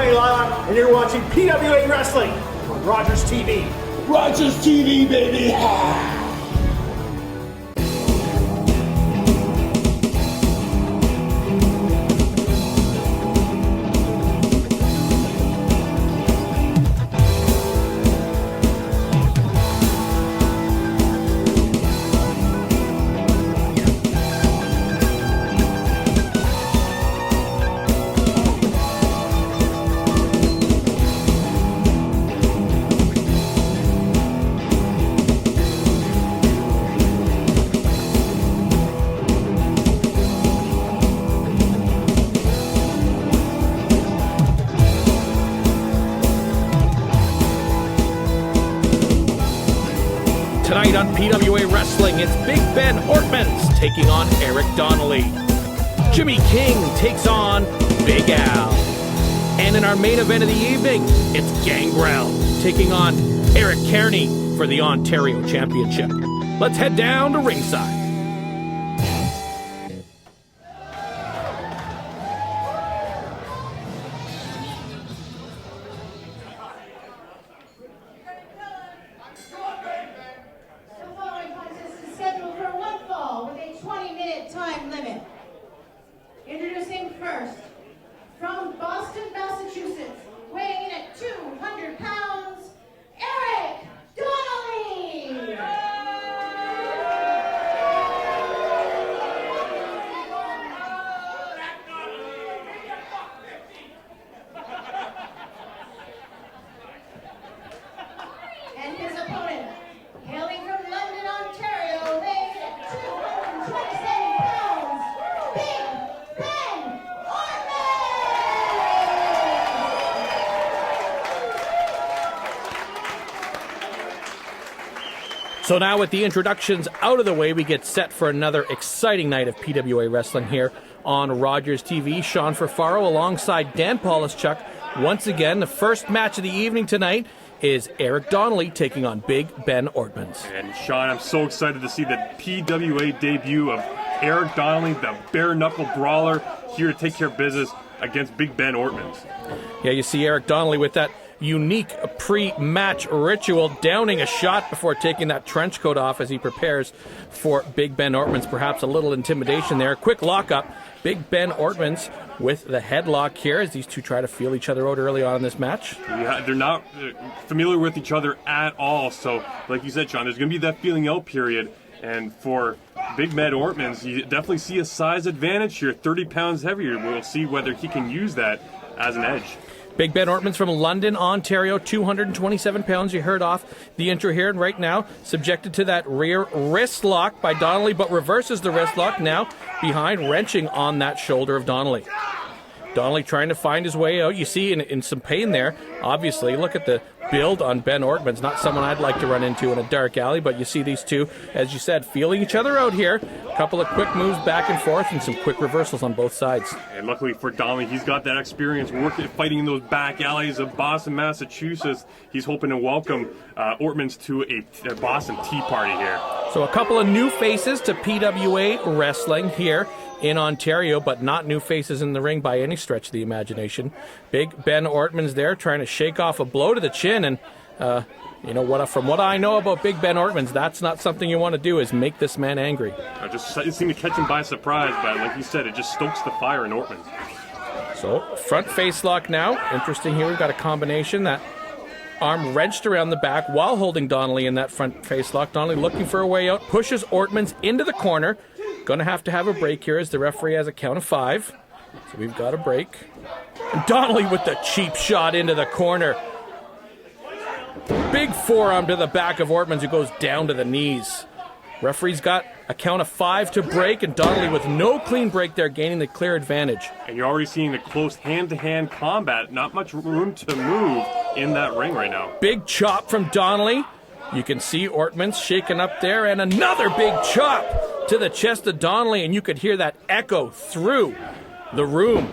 Johnny Lila, and you're watching PWA Wrestling on Rogers TV. Rogers TV, baby! Tonight on PWA Wrestling, it's Big Ben Ortmenns taking on Eric Donnelly. Jimmy King takes on Big Al. And in our main event of the evening, it's Gangrel taking on Eric Cairne for the Ontario Championship. Let's head down to ringside. Time limit. Introducing first, from Boston, Massachusetts, weighing in at 200 pounds, Eric Donnelly! And his opponent, hailing from London, Ontario, weighing in at 227 pounds, Big Ben Ortmenns! So now with the introductions out of the way, we get set for another exciting night of PWA Wrestling here on Rogers TV. Sean Ferfaro alongside Dan Polischuk. Once again, the first match of the evening tonight is Eric Donnelly taking on Big Ben Ortmenns. And Sean, I'm so excited to see the PWA debut of Eric Donnelly, the bare-knuckle brawler, here to take care of business against Big Ben Ortmenns. Yeah, you see Eric Donnelly with that unique pre-match ritual, downing a shot before taking that trench coat off as he prepares for Big Ben Ortmenns. Perhaps a little intimidation there. Quick lockup. Big Ben Ortmenns with the headlock here as these two try to feel each other out early on in this match. Yeah, they're not familiar with each other at all. So, like you said, Sean, there's going to be that feeling out period. And for Big Ben Ortmenns, you definitely see a size advantage here, 30 pounds heavier. We'll see whether he can use that as an edge. Big Ben Ortmenns from London, Ontario, 227 pounds. You heard off the intro here, and right now subjected to that rear wrist lock by Donnelly, but reverses the wrist lock now behind, wrenching on that shoulder of Donnelly. Donnelly trying to find his way out. You see in some pain there, obviously. Look at the build on Ben Ortmenns. Not someone I'd like to run into in a dark alley, but you see these two, as you said, feeling each other out here. A couple of quick moves back and forth and some quick reversals on both sides. And luckily for Donnelly, he's got that experience fighting in those back alleys of Boston, Massachusetts. He's hoping to welcome Ortmenns to a Boston Tea Party here. So a couple of new faces to PWA Wrestling here in Ontario, but not new faces in the ring by any stretch of the imagination. Big Ben Ortmenns there trying to shake off a blow to the chin, and you know what? From what I know about Big Ben Ortmenns, that's not something you want to do, is make this man angry. It seemed to catch him by surprise, but like you said, it just stokes the fire in Ortmenns. So front face lock now. Interesting here. We've got a combination. That arm wrenched around the back while holding Donnelly in that front face lock. Donnelly looking for a way out, pushes Ortmenns into the corner. Going to have a break here as the referee has a count of 5. So we've got a break. And Donnelly with the cheap shot into the corner. Big forearm to the back of Ortmenns, who goes down to the knees. Referee's got a count of 5 to break, and Donnelly with no clean break there, gaining the clear advantage. And you're already seeing the close hand-to-hand combat. Not much room to move in that ring right now. Big chop from Donnelly. You can see Ortmenns shaking up there, and another big chop to the chest of Donnelly, and you could hear that echo through the room.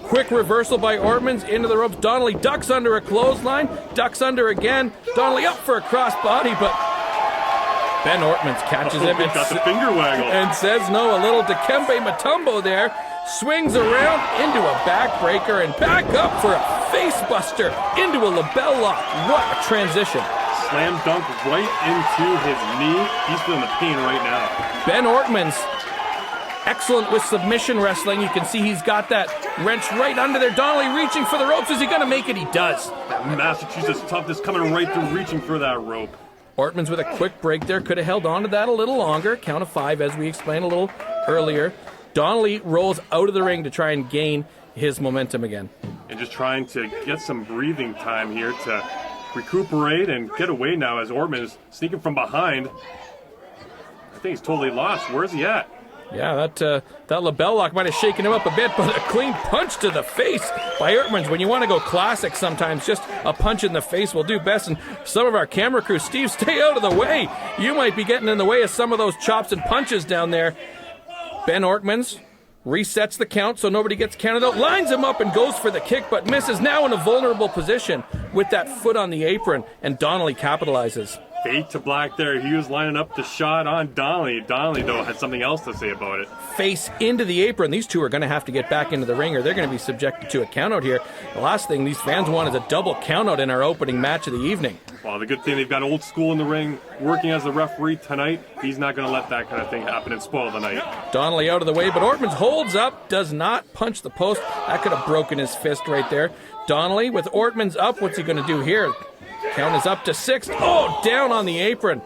Quick reversal by Ortmenns into the ropes. Donnelly ducks under a clothesline, ducks under again. Donnelly up for a crossbody, but Ben Ortmenns catches him got the finger waggle and says no. A little Dikembe Mutombo there swings around into a backbreaker and back up for a face buster into a label lock. What a transition. Slam dunk right into his knee. He's feeling the pain right now. Ben Ortmenns, excellent with submission wrestling. You can see he's got that wrench right under there. Donnelly reaching for the ropes. Is he going to make it? He does. That Massachusetts toughness coming right through, reaching for that rope. Ortmenns with a quick break there. Could have held on to that a little longer. Count of 5 as we explained a little earlier. Donnelly rolls out of the ring to try and gain his momentum again. And just trying to get some breathing time here to recuperate and get away now as Ortmenns sneaking from behind. I think he's totally lost. Where's he at? Yeah, that label lock might have shaken him up a bit, but a clean punch to the face by Ortmenns. When you want to go classic sometimes, just a punch in the face will do best. And some of our camera crew, Steve, stay out of the way. You might be getting in the way of some of those chops and punches down there. Ben Ortmenns resets the count so nobody gets counted out, lines him up and goes for the kick, but misses. Now in a vulnerable position with that foot on the apron, and Donnelly capitalizes. Fade to black there. He was lining up the shot on Donnelly. Donnelly, though, had something else to say about it. Face into the apron. These two are going to have to get back into the ring or they're going to be subjected to a countout here. The last thing these fans want is a double countout in our opening match of the evening. Well, the good thing they've got old school in the ring working as the referee tonight. He's not going to let that kind of thing happen and spoil the night. Donnelly out of the way, but Ortmenns holds up, does not punch the post. That could have broken his fist right there. Donnelly with Ortmenns up. What's he going to do here? Count is up to 6. Oh, down on the apron.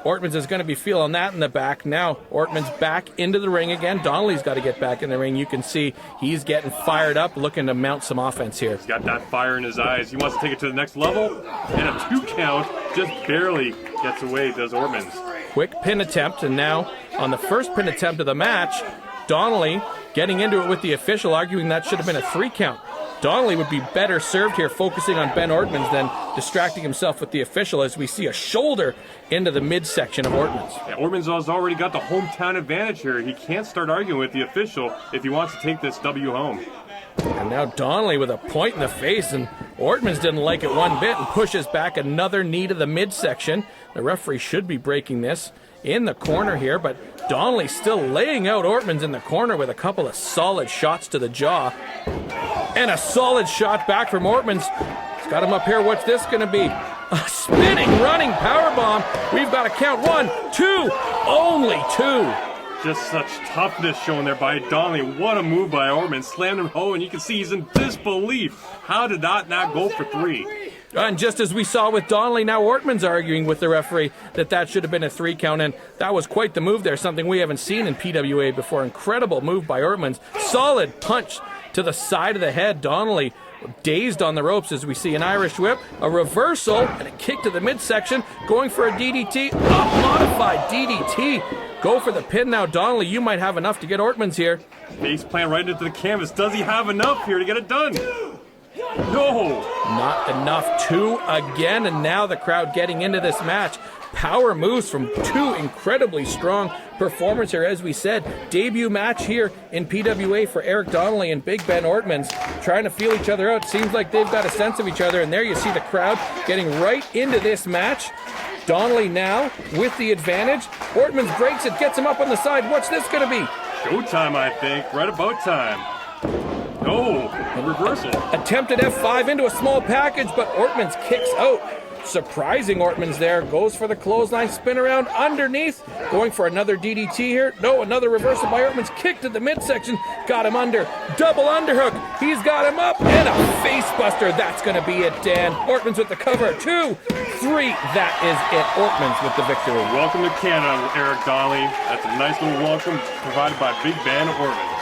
Ortmenns is going to be feeling that in the back. Now Ortmenns back into the ring again. Donnelly's got to get back in the ring. You can see he's getting fired up, looking to mount some offense here. He's got that fire in his eyes. He wants to take it to the next level. And a 2 count just barely gets away, does Ortmenns. Quick pin attempt, and now on the first pin attempt of the match, Donnelly getting into it with the official, arguing that should have been a 3 count. Donnelly would be better served here focusing on Ben Ortmenns than distracting himself with the official as we see a shoulder into the midsection of Ortmenns. Yeah, Ortmenns has already got the hometown advantage here. He can't start arguing with the official if he wants to take this W home. And now Donnelly with a point in the face, and Ortmenns didn't like it one bit and pushes back another knee to the midsection. The referee should be breaking this in the corner here, but Donnelly still laying out Ortmenns in the corner with a couple of solid shots to the jaw. And a solid shot back from Ortmenns. He's got him up here. What's this going to be? A spinning, running powerbomb. We've got to count 1, 2, only 2. Just such toughness shown there by Donnelly. What a move by Ortmenns. Slammed him home, and you can see he's in disbelief. How did that not go for 3? And just as we saw with Donnelly, now Ortmenns arguing with the referee that should have been a 3 count, and that was quite the move there, something we haven't seen in PWA before. Incredible move by Ortmenns. Solid punch to the side of the head. Donnelly dazed on the ropes as we see an Irish whip, a reversal, and a kick to the midsection, going for a DDT, modified DDT. Go for the pin now, Donnelly. You might have enough to get Ortmenns here. Face plant right into the canvas. Does he have enough here to get it done? No. Not enough. 2 again, and now the crowd getting into this match. Power moves from 2 incredibly strong performers here, as we said. Debut match here in PWA for Eric Donnelly and Big Ben Ortmenns, trying to feel each other out. Seems like they've got a sense of each other, and there you see the crowd getting right into this match. Donnelly now with the advantage. Ortmenns breaks it, gets him up on the side. What's this going to be? Showtime, I think. Right about time. No, a reversal. Attempted F5 into a small package, but Ortmenns kicks out. Surprising Ortmenns there. Goes for the clothesline, spin around underneath. Going for another DDT here. No, another reversal by Ortmenns. Kick to the midsection. Got him under. Double underhook. He's got him up. And a face buster. That's going to be it, Dan. Ortmenns with the cover. 2, 3. That is it. Ortmenns with the victory. Welcome to Canada, Eric Donnelly. That's a nice little welcome provided by Big Ben Ortmenns.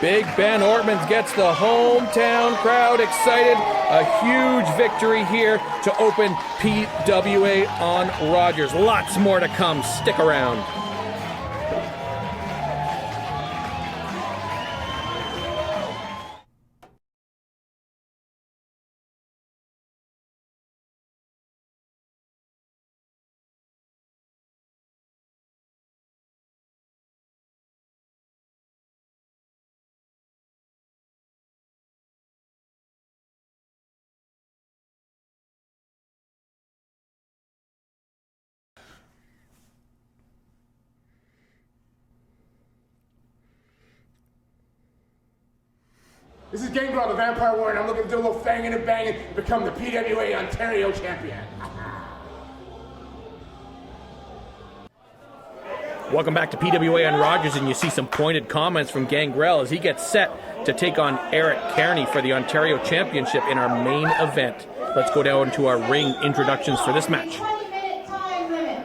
Big Ben Ortmenns gets the hometown crowd excited. A huge victory here to open PWA on Rogers. Lots more to come. Stick around. This is Gangrel, the Vampire Warrior, and I'm looking to do a little fanging and banging to become the PWA Ontario Champion. Welcome back to PWA on Rogers, and you see some pointed comments from Gangrel as he gets set to take on Cairne for the Ontario Championship in our main event. Let's go down to our ring introductions for this match. 20-minute time limit.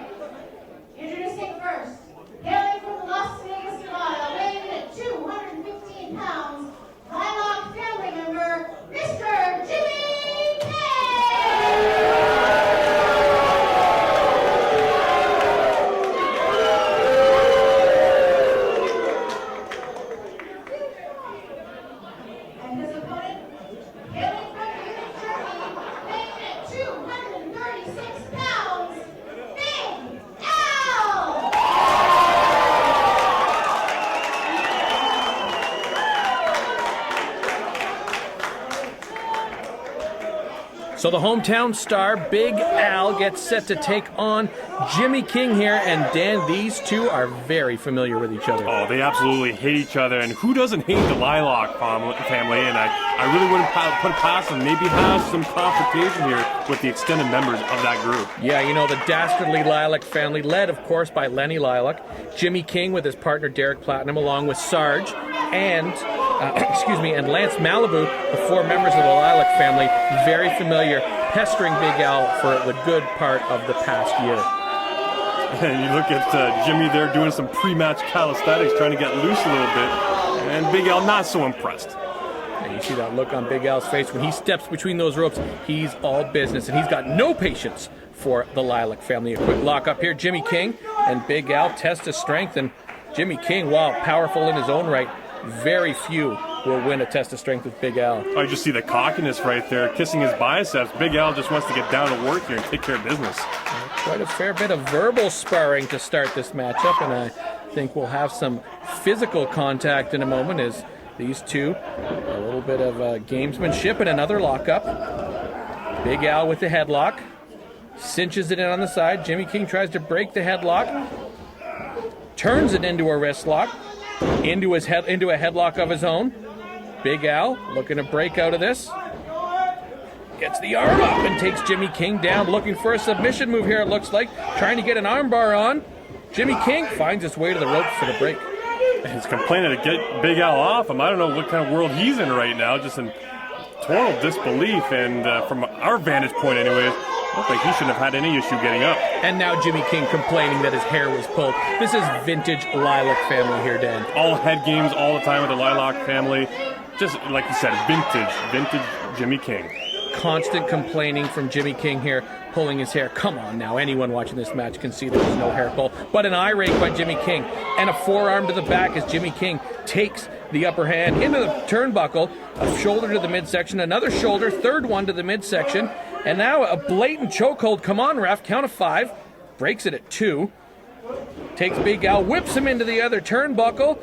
Introducing first, hailing from Las Vegas, Nevada, weighing in at 215 pounds, Lilac family member, Mr. Jimmy King! And his opponent, hailing from Munich, Germany, weighing in at 236 pounds, Big Al! So the hometown star, Big Al, gets set to take on Jimmy King here, and Dan, these two are very familiar with each other. Oh, they absolutely hate each other, and who doesn't hate the Lilac family? And I really wouldn't put it past them. Maybe have some confrontation here with the extended members of that group. Yeah, you know, the dastardly Lilac family, led, of course, by Lenny Lilac, Jimmy King with his partner Derek Platinum, along with Sarge, and and Lance Malibu, the four members of the Lilac family, very familiar, pestering Big Al for the good part of the past year. And you look at Jimmy there doing some pre-match calisthenics, trying to get loose a little bit, and Big Al not so impressed. And you see that look on Big Al's face when he steps between those ropes. He's all business, and he's got no patience for the Lilac family. A quick lock up here. Jimmy King and Big Al test his strength, and Jimmy King, while powerful in his own right, very few will win a test of strength with Big Al. I just see the cockiness right there, kissing his biceps. Big Al just wants to get down to work here and take care of business. Quite a fair bit of verbal sparring to start this matchup, and I think we'll have some physical contact in a moment as these two, a little bit of gamesmanship and another lockup. Big Al with the headlock, cinches it in on the side. Jimmy King tries to break the headlock, turns it into a wrist lock, into a headlock of his own. Big Al looking to break out of this. Gets the arm up and takes Jimmy King down, looking for a submission move here, it looks like. Trying to get an arm bar on. Jimmy King finds his way to the ropes for the break. He's complaining to get Big Al off him. I don't know what kind of world he's in right now, just in total disbelief. And from our vantage point anyways, looks like he shouldn't have had any issue getting up. And now Jimmy King complaining that his hair was pulled. This is vintage Lilac family here, Dan. All head games all the time with the Lilac family. Just like you said, vintage Jimmy King. Constant complaining from Jimmy King here, pulling his hair. Come on now, anyone watching this match can see there's no hair pull. But an eye rake by Jimmy King, and a forearm to the back as Jimmy King takes the upper hand into the turnbuckle, a shoulder to the midsection, another shoulder, third one to the midsection, and now a blatant chokehold. Come on, ref, count of 5, breaks it at 2. Takes Big Al, whips him into the other turnbuckle.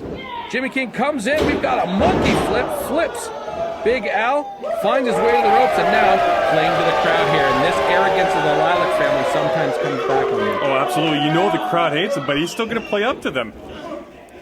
Jimmy King comes in, we've got a monkey flip, flips Big Al, finds his way to the ropes, and now playing to the crowd here. And this arrogance of the Lilac family sometimes comes back on you. Oh, absolutely. You know the crowd hates him, but he's still going to play up to them.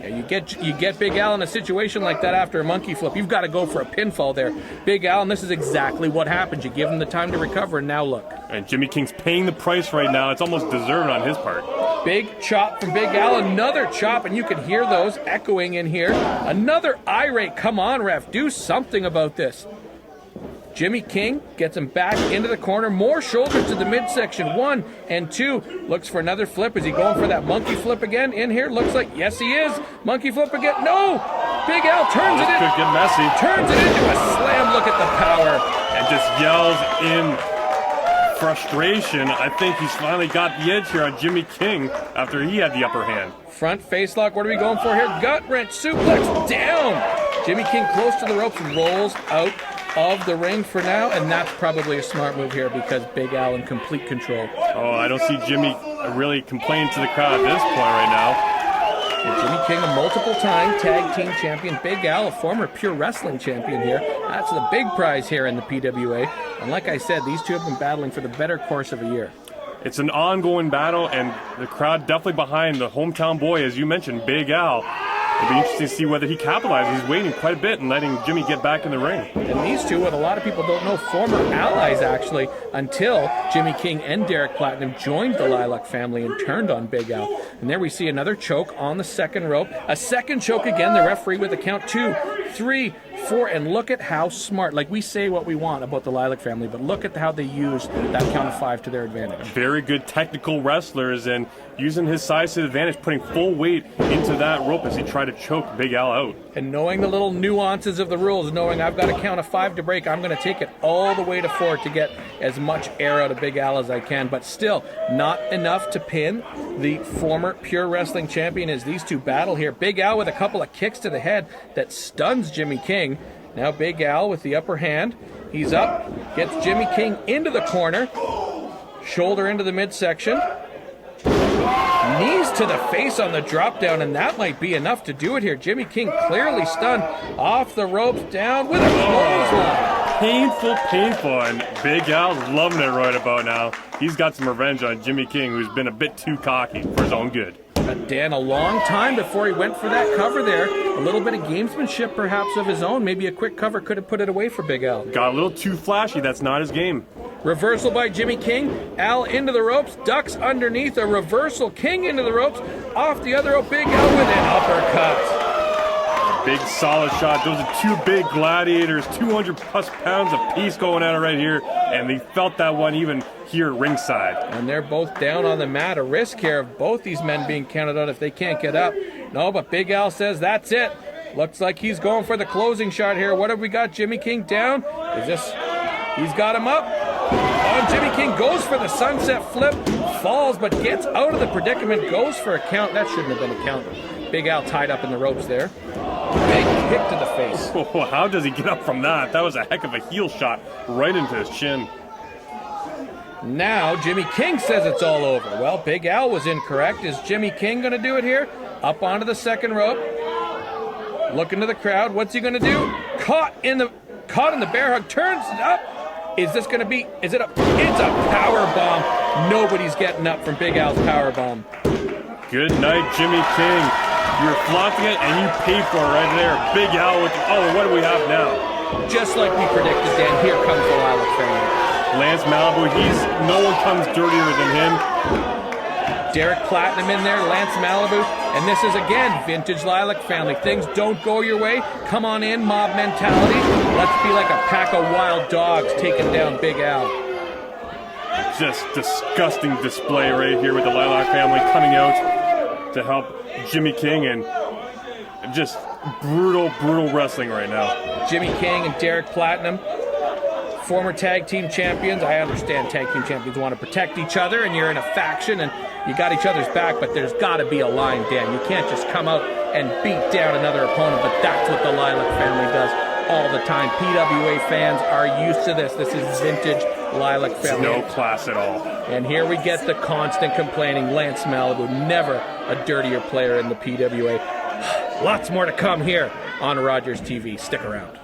Yeah, you get Big Al in a situation like that after a monkey flip. You've got to go for a pinfall there. Big Al, and this is exactly what happens. You give him the time to recover, and now look. And Jimmy King's paying the price right now. It's almost deserved on his part. Big chop from Big Al, another chop, and you can hear those echoing in here. Another eye rake. Come on, ref, do something about this. Jimmy King gets him back into the corner. More shoulders to the midsection. 1 and 2. Looks for another flip. Is he going for that monkey flip again in here? Looks like, yes, he is. Monkey flip again. No! Big Al turns it in. Could get messy. Turns it into a slam. Look at the power. And just yells in frustration. I think he's finally got the edge here on Jimmy King after he had the upper hand. Front face lock. What are we going for here? Gut wrench. Suplex down. Jimmy King close to the ropes, rolls out of the ring for now, and that's probably a smart move here because Big Al in complete control. Oh, I don't see Jimmy really complaining to the crowd at this point right now. And Jimmy King, a multiple-time tag team champion. Big Al, a former pure wrestling champion here. That's the big prize here in the PWA. And like I said, these two have been battling for the better course of a year. It's an ongoing battle, and the crowd definitely behind the hometown boy, as you mentioned, Big Al. It'll be interesting to see whether he capitalizes. He's waiting quite a bit and letting Jimmy get back in the ring. And these two, what a lot of people don't know, former allies actually, until Jimmy King and Derek Platinum joined the Lilac family and turned on Big Al. And there we see another choke on the second rope. A second choke again, the referee with a count 2, 3, 4, and look at how smart. Like, we say what we want about the Lilac family, but look at how they use that count of 5 to their advantage. Very good technical wrestlers, and using his size to advantage, putting full weight into that rope as he tried to choke Big Al out. And knowing the little nuances of the rules, knowing I've got a count of 5 to break, I'm going to take it all the way to 4 to get as much air out of Big Al as I can. But still, not enough to pin the former Pure Wrestling champion as these two battle here. Big Al with a couple of kicks to the head that stuns Jimmy King. Now Big Al with the upper hand. He's up, gets Jimmy King into the corner. Shoulder into the midsection. Knees to the face on the drop down, and that might be enough to do it here. Jimmy King clearly stunned, off the ropes, down with a clothesline. Painful, and Big Al's loving it right about now. He's got some revenge on Jimmy King, who's been a bit too cocky for his own good. But Dan, a long time before he went for that cover there. A little bit of gamesmanship perhaps of his own. Maybe a quick cover could have put it away for Big Al. Got a little too flashy. That's not his game. Reversal by Jimmy King. Al into the ropes, ducks underneath. A reversal. King into the ropes. Off the other rope. Big Al with an uppercut. Big solid shot. Those are two big gladiators, 200 plus pounds apiece going at it right here. And they felt that one even here ringside. And they're both down on the mat. A risk here of both these men being counted out if they can't get up. No, but Big Al says that's it. Looks like he's going for the closing shot here. What have we got? Jimmy King down. Is this... He's got him up. Oh, Jimmy King goes for the sunset flip. Falls, but gets out of the predicament. Goes for a count. That shouldn't have been a count. Big Al tied up in the ropes there. Big kick to the face. Oh, how does he get up from that? That was a heck of a heel shot right into his chin. Now Jimmy King says it's all over. Well, Big Al was incorrect. Is Jimmy King going to do it here? Up onto the second rope. Looking to the crowd. What's he going to do? Caught in the bear hug. Turns it up. Is this going to be? Is it a? It's a power bomb. Nobody's getting up from Big Al's power bomb. Good night, Jimmy King. You're flaunting it, and you paid for it right there. Big Al with. Oh, what do we have now? Just like we predicted, Dan. Here comes the Lilac family. Lance Malibu. No one comes dirtier than him. Derek Platinum in there, Lance Malibu, and this is again vintage Lilac family. Things don't go your way. Come on in, mob mentality. Let's be like a pack of wild dogs taking down Big Al. Just disgusting display right here with the Lilac family coming out to help Jimmy King, and just brutal wrestling right now. Jimmy King and Derek Platinum, former tag team champions. I understand tag team champions want to protect each other, and you're in a faction and you got each other's back, but there's got to be a line, Dan. You can't just come out and beat down another opponent, but that's what the Lilac family does all the time. PWA fans are used to this. This is vintage Lilac family. No class at all. And here we get the constant complaining. Lance Malibu, never a dirtier player in the PWA. Lots more to come here on Rogers TV. Stick around.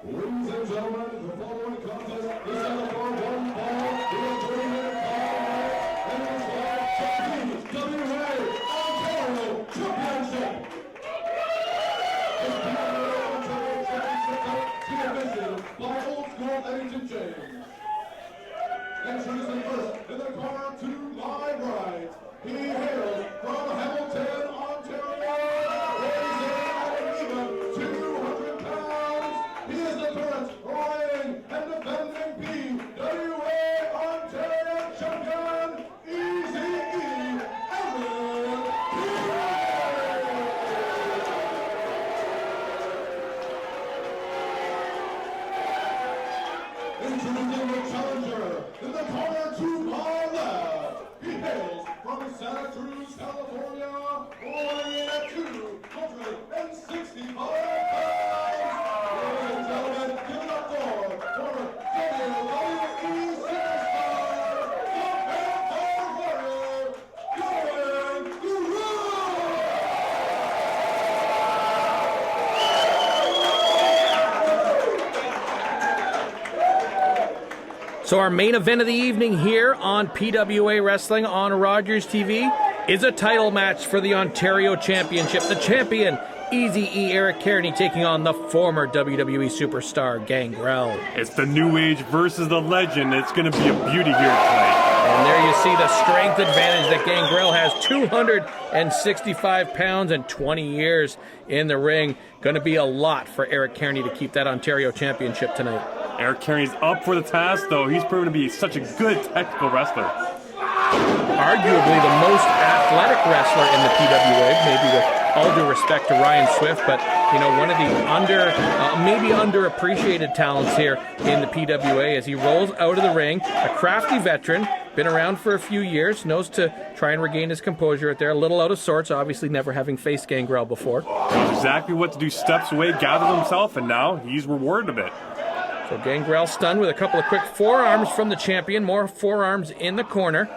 Ladies and gentlemen, the following contest is held for one fall in a 20-minute combat and is for PWA Ontario Championship. The PWA Ontario Championship division by Old School Eddington James. Introducing first in the corner to my right, he hails from Hamilton, Ontario, weighs in at an even 200 pounds. He is the current reigning and defending PWA Ontario So our main event of the evening here on PWA Wrestling on Rogers TV is a title match for the Ontario Championship. The champion, Eazy-E Eric Cairne, taking on the former WWE Superstar Gangrel. It's the New Age versus the Legend. It's going to be a beauty here tonight. And there you see the strength advantage that Gangrel has. 265 pounds and 20 years in the ring. Going to be a lot for Eric Cairne to keep that Ontario Championship tonight. Eric Cairne's up for the task, though. He's proven to be such a good technical wrestler. Arguably the most athletic wrestler in the PWA, maybe with all due respect to Ryan Swift, but you know, one of the maybe underappreciated talents here in the PWA as he rolls out of the ring. A crafty veteran, been around for a few years, knows to try and regain his composure out there. A little out of sorts, obviously never having faced Gangrel before. Knows exactly what to do, steps away, gathers himself, and now he's rewarded a bit. So Gangrel stunned with a couple of quick forearms from the champion. More forearms in the corner.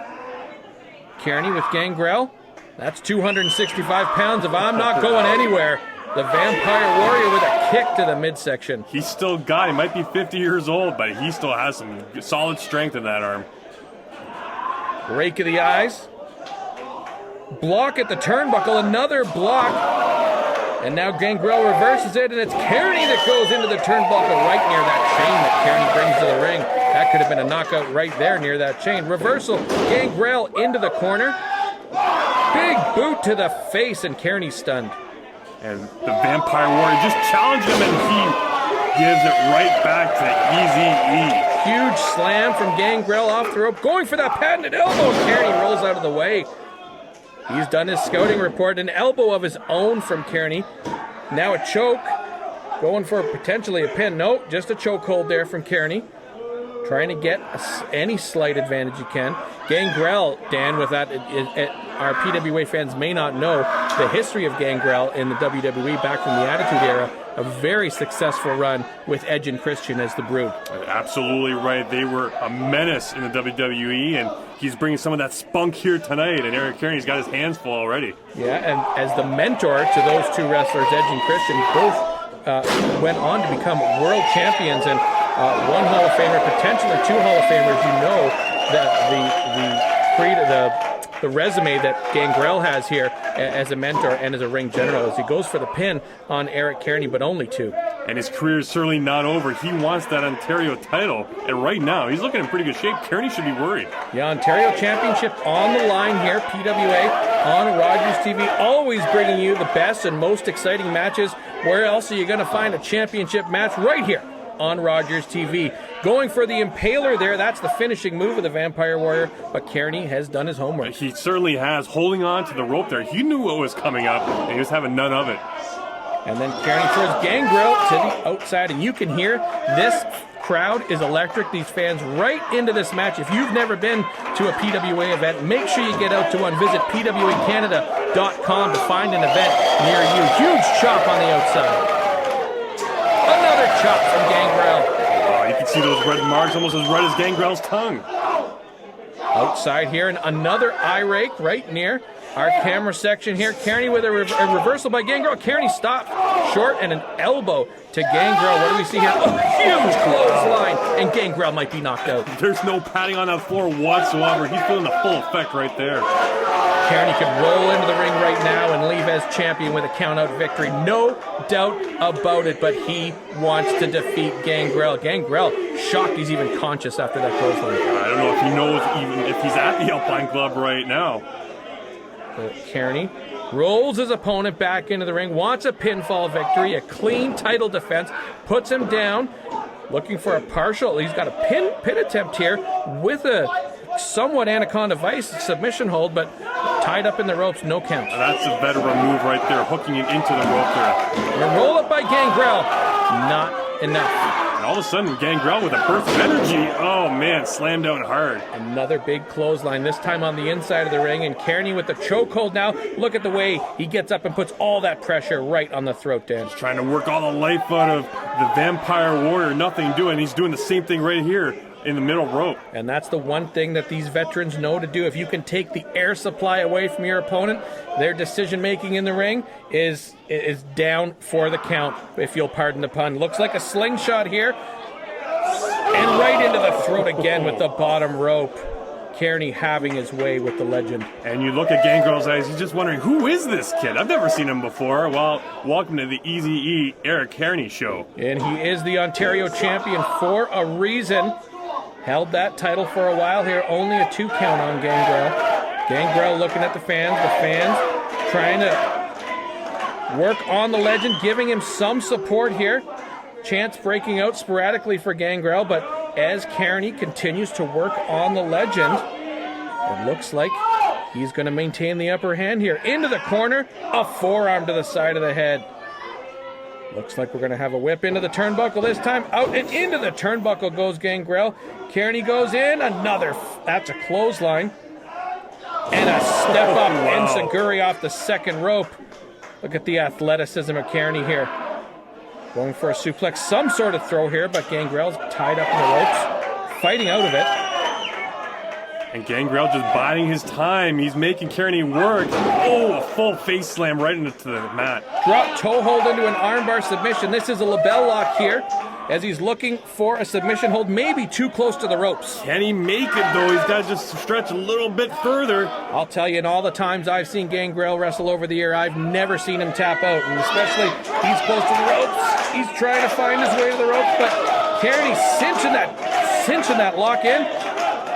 Cairne with Gangrel. That's 265 pounds of I'm not going anywhere. The Vampire Warrior with a kick to the midsection. He's still got, he might be 50 years old, but he still has some solid strength in that arm. Rake of the eyes. Block at the turnbuckle, another block. And now Gangrel reverses it, and it's Cairne that goes into the turnbuckle right near that chain that Cairne brings to the ring. That could have been a knockout right there near that chain. Reversal, Gangrel into the corner. Big boot to the face, and Cairne stunned. And the Vampire Warrior just challenged him, and he gives it right back to Eazy-E. Huge slam from Gangrel off the rope, going for that patented elbow. Cairne rolls out of the way. He's done his scouting report, an elbow of his own from Cairne. Now a choke, going for potentially a pin. No, just a chokehold there from Cairne. Trying to get any slight advantage you can. Gangrel, Dan, with that, our PWA fans may not know the history of Gangrel in the WWE back from the Attitude Era. A very successful run with Edge and Christian as the Brood. Absolutely right. They were a menace in the WWE, and he's bringing some of that spunk here tonight, and Eric Cairne's got his hands full already. Yeah, and as the mentor to those two wrestlers, Edge and Christian, both went on to become world champions, and one Hall of Famer, potentially two Hall of Famers. You know that the resume that Gangrel has here as a mentor and as a ring general, as he goes for the pin on Eric Cairne, but only two. And his career is certainly not over. He wants that Ontario title, and right now he's looking in pretty good shape. Cairne should be worried. Yeah, Ontario Championship on the line here. PWA on Rogers TV, always bringing you the best and most exciting matches. Where else are you going to find a championship match? Right here on Rogers TV. Going for the Impaler there. That's the finishing move of the Vampire Warrior, but Cairne has done his homework. He certainly has, holding on to the rope there. He knew what was coming up, and he was having none of it. And then Cairne throws Gangrel to the outside, and you can hear this crowd is electric. These fans right into this match. If you've never been to a PWA event, make sure you get out to one. Visit pwacanada.com to find an event near you. Huge chop on the outside. Another chop from Gangrel. You can see those red marks, almost as red as Gangrel's tongue. Outside here, and another eye rake right near our camera section here. Cairne with a reversal by Gangrel. Cairne stopped short, and an elbow to Gangrel. What do we see here? Oh, huge clothesline, and Gangrel might be knocked out. There's no padding on that floor whatsoever. He's feeling the full effect right there. Cairne could roll into the ring right now and leave as champion with a count-out victory. No doubt about it, but he wants to defeat Gangrel. Gangrel shocked he's even conscious after that clothesline. I don't know if he knows even if he's at the Alpine Club right now. Cairne rolls his opponent back into the ring, wants a pinfall victory, a clean title defense, puts him down, looking for a partial. He's got a pin attempt here with a somewhat Anaconda Vice submission hold, but tied up in the ropes, no count. That's a veteran move right there, hooking it into the rope there. And a roll up by Gangrel, not enough. And all of a sudden, Gangrel with a burst of energy, oh man, slammed down hard. Another big clothesline, this time on the inside of the ring, and Cairne with the chokehold now. Look at the way he gets up and puts all that pressure right on the throat, Dan. He's trying to work all the life out of the Vampire Warrior, nothing doing. He's doing the same thing right here in the middle rope. And that's the one thing that these veterans know to do. If you can take the air supply away from your opponent, their decision making in the ring is down for the count, if you'll pardon the pun. Looks like a slingshot here. And right into the throat again with the bottom rope. Cairne having his way with the legend. And you look at Gangrel's eyes, he's just wondering, who is this kid? I've never seen him before. Well, welcome to the Easy E Eric Cairne show. And he is the Ontario champion for a reason. Held that title for a while here. Only a 2 count on Gangrel. Gangrel looking at the fans trying to work on the legend, giving him some support here. Chants breaking out sporadically for Gangrel, but as Cairne continues to work on the legend, it looks like he's going to maintain the upper hand here. Into the corner, a forearm to the side of the head. Looks like we're going to have a whip into the turnbuckle this time. Out and into the turnbuckle goes Gangrel. Cairne goes in, that's a clothesline. And a step up enziguri off the second rope. Look at the athleticism of Cairne here. Going for a suplex, some sort of throw here, but Gangrel's tied up in the ropes, fighting out of it. And Gangrel just biding his time. He's making Cairne work. Oh, a full face slam right into the mat. Drop toe hold into an armbar submission. This is a label lock here as he's looking for a submission hold, maybe too close to the ropes. Can he make it, though? He's got to just stretch a little bit further. I'll tell you, in all the times I've seen Gangrel wrestle over the year, I've never seen him tap out, and especially he's close to the ropes. He's trying to find his way to the ropes, but Cairne cinching that lock in.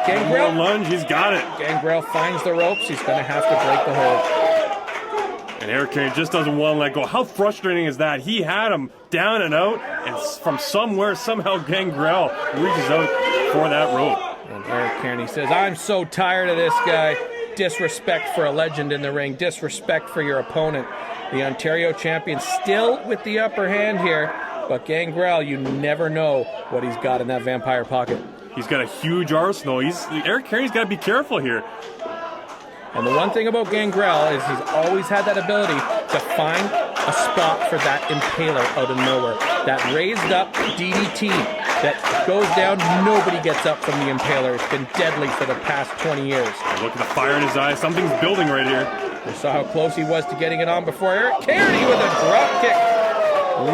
Gangrel, lunge, he's got it. Gangrel finds the ropes. He's going to have to break the hold. And Eric Cairne just doesn't want to let go. How frustrating is that? He had him down and out, and from somewhere, somehow Gangrel reaches out for that rope. And Eric Cairne says, I'm so tired of this guy. Disrespect for a legend in the ring. Disrespect for your opponent. The Ontario champion still with the upper hand here, but Gangrel, you never know what he's got in that vampire pocket. He's got a huge arsenal. Eric Cairne's got to be careful here. And the one thing about Gangrel is he's always had that ability to find a spot for that impaler out of nowhere. That raised up DDT that goes down, nobody gets up from the impaler. It's been deadly for the past 20 years. Look at the fire in his eyes. Something's building right here. We saw how close he was to getting it on before. Eric Cairne with a drop kick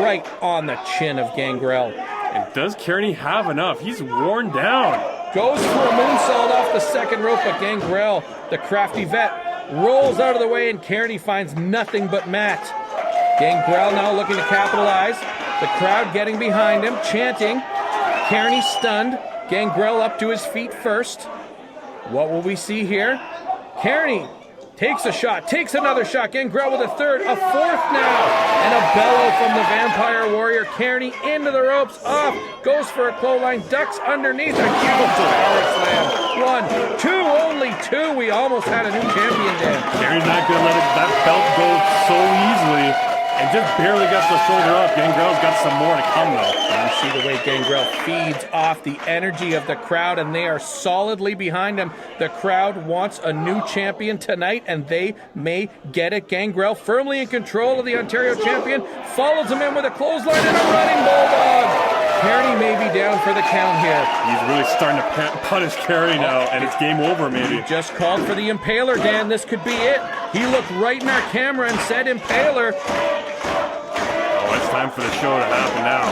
right on the chin of Gangrel. And does Cairne have enough? He's worn down. Goes for a moonsault off the second rope, but Gangrel, the crafty vet, rolls out of the way, and Cairne finds nothing but mat. Gangrel now looking to capitalize. The crowd getting behind him, chanting. Cairne stunned. Gangrel up to his feet first. What will we see here? Cairne takes a shot, takes another shot. Gangrel with a third, a fourth now. And a bellow from the Vampire Warrior. Cairne into the ropes, off. Goes for a clothesline, ducks underneath. A huge power slam. 1, 2, only 2. We almost had a new champion, Dan. Cairne's not going to let that belt go so easily. And just barely gets the shoulder up. Gangrel's got some more to come, though. And you see the way Gangrel feeds off the energy of the crowd, and they are solidly behind him. The crowd wants a new champion tonight, and they may get it. Gangrel firmly in control of the Ontario champion, follows him in with a clothesline and a running bulldog. Cairne may be down for the count here. He's really starting to punish Cairne now, and it's game over, maybe. He just called for the impaler, Dan. This could be it. He looked right in our camera and said impaler. Oh, it's time for the show to happen now.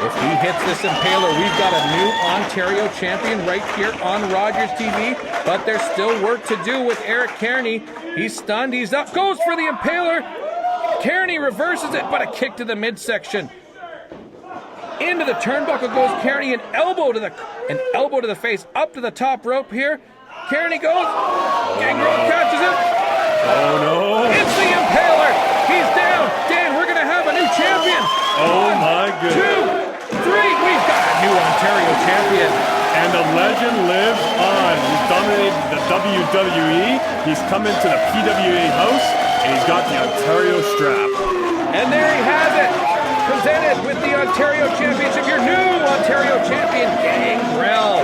If he hits this impaler, we've got a new Ontario champion right here on Rogers TV, but there's still work to do with Eric Cairne. He's stunned, he's up, goes for the impaler. Cairne reverses it, but a kick to the midsection. Into the turnbuckle goes Cairne, an elbow to the face, up to the top rope here. Cairne goes, Gangrel catches him. Oh no! It's the impaler. He's down. Dan, we're gonna have a new champion. Oh my goodness! 2, 3. We've got a new Ontario champion. And the legend lives on. He's dominated the WWE. He's come into the PWA house, and he's got the Ontario strap. And there he has it. Presented with the Ontario Championship, your new Ontario champion, Gangrel.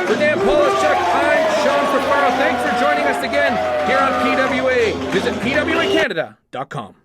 For Dan Polishchuk, I'm Sean Fafaro. Thanks for joining us again here on PWA. Visit PWACanada.com.